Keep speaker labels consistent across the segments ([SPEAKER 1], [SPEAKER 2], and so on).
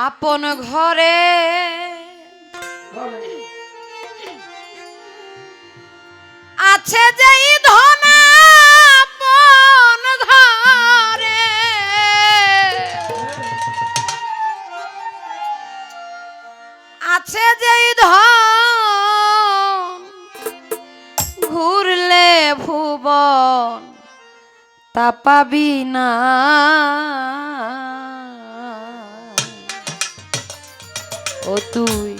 [SPEAKER 1] আপন ঘরে আছে যেই ধন আপন ঘরে আছে যেই ধন ঘুরলে ভুবন তা পাবি না। ও তুই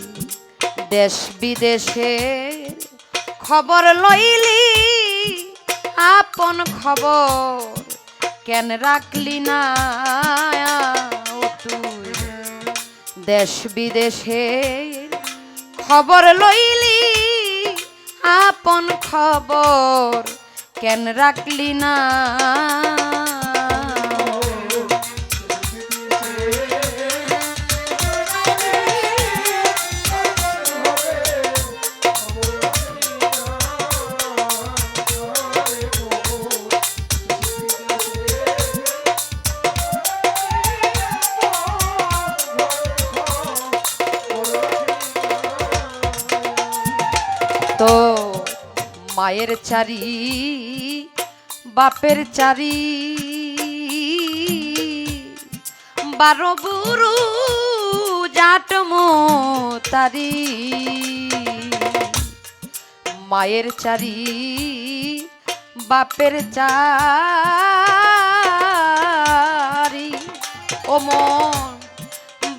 [SPEAKER 1] দেশ বিদেশের খবর লইলি আপন খবর কেন রাখলি না। ও তুই দেশ বিদেশের খবর লইলি আপন খবর কেন রাখলি না। তো মায়ের চারি বাপের চারি 12 বুরু জাটমো তারি। মায়ের চারি বাপের চারি ও মন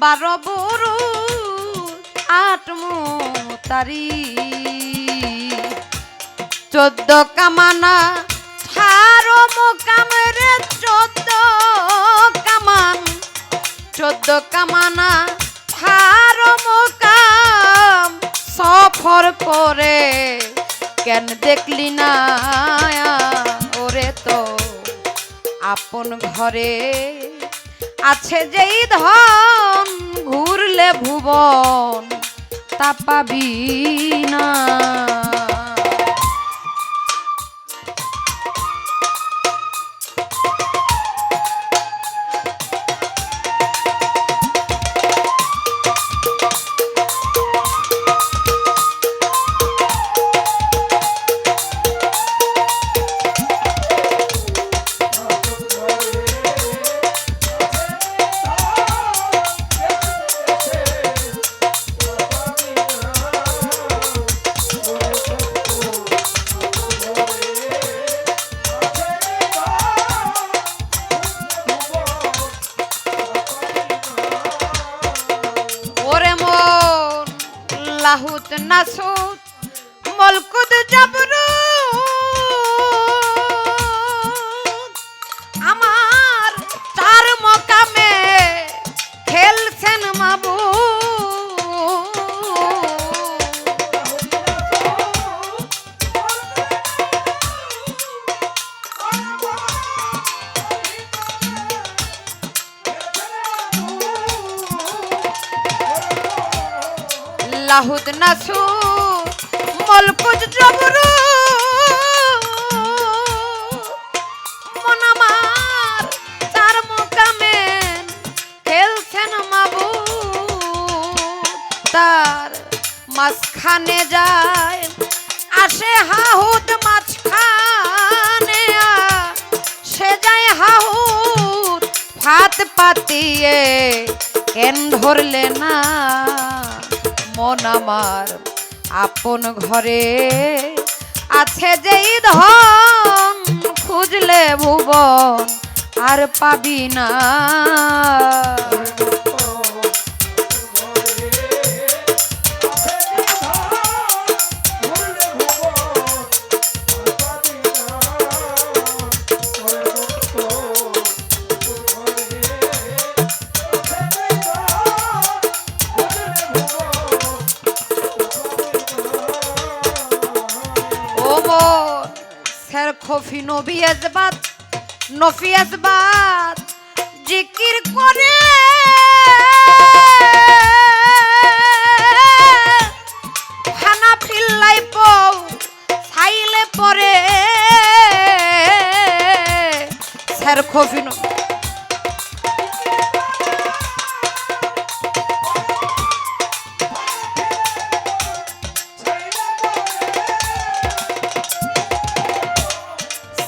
[SPEAKER 1] 12 বুরু আটমো তারি। 14 কামানা 18 মোকাম রে 14 কামান 14 কামানা 18 মোকাম সফর করে কেন দেখলি না। ওরে তো আপন ঘরে আছে যেই ধন ঘুরলে ভুবন তা পাবি না। লাহুত নাসুত মলকুদ জাবরুত আমার 4 মকামে খেলছেন মাবুদ। লাহুদ নাসুত মলকুদ জাবরুত মন আমার 4 মোকামে খেলছেন মাবুদ। তার মাঝখানে যায় আসে হাহুদ মাঝখানে সে যায় হাহুদ হাত পাতিয়ে কেন ধরলে না। মন আমার আপন ঘরে আছে যেই ধন খুঁজলে ভুবন আর পাবি না। খফি নবী আজবাত নফি আজবাত জিকির করে খানা ফিল্লাই পৌ ছাইলে পরে স্যার খফি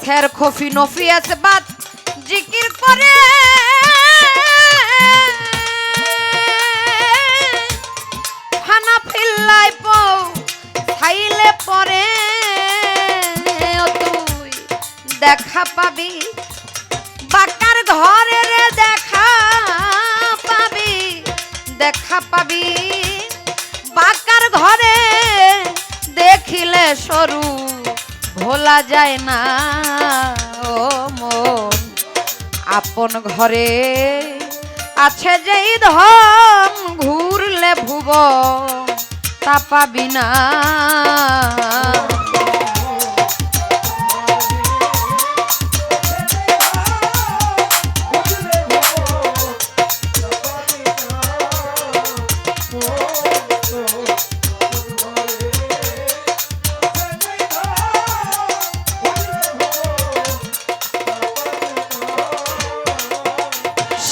[SPEAKER 1] খের খফি নফিয়াস বাদ জিকির করে ফানা ফিল্লাই পৌ ছাইলে পরে তুই দেখা পাবি বাকার ঘরে রে দেখা পাবি বাকার ঘরে দেখিলে সরু ভোলা যায় না ও মন আপন ঘরে আছে যেই ধন ঘুরলে ভুব তা পাবি না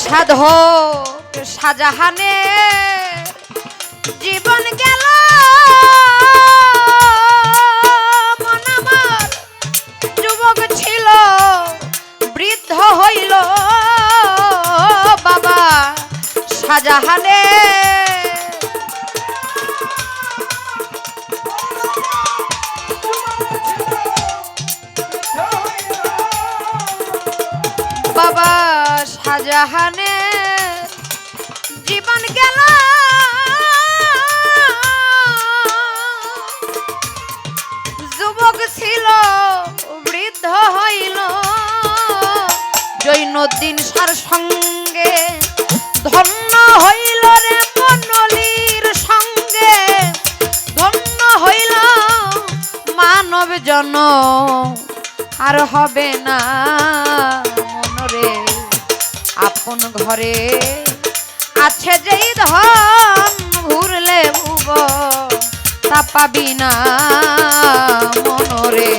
[SPEAKER 1] সাধক শাহজাহানে জীবন গেল মন আমার যুবক ছিল বৃদ্ধ হইল বাবা শাহজাহানে বাবা শাহজাহানে জীবন গেল যুবক ছিল বৃদ্ধ হইল জৈনুদ্দিন সার সঙ্গে ধন্য হইল রে মনলির সঙ্গে ধন্য হইল মানব জনম আর হবে না মনরে আপন ঘরে আছে যেই ধন ঘুরলে ভুব তা পাবি না মনরে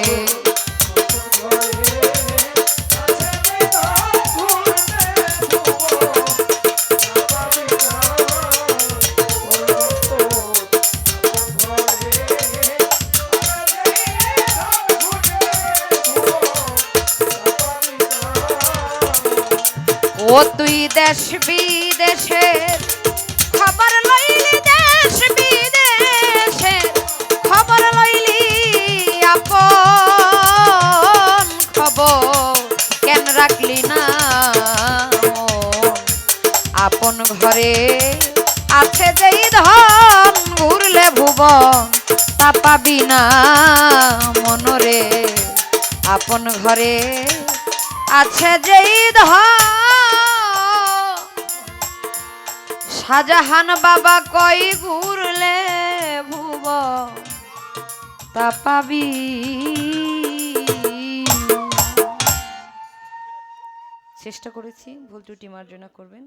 [SPEAKER 1] ও তুই দেশ বিদেশের খবর লইলি দেশ বিদেশের খবর লইলি আপন খবর কেন রাখলি না আপন ঘরে আছে যেই ধন ঘুরলে ভুবন তা পাবি না মনরে আপন ঘরে আছে যেই ধন শাহজাহান বাবা কই ঘুরলে ভুব তা পাবি। চেষ্টা করেছি, ভুল ত্রুটি মার্জনা করবেন।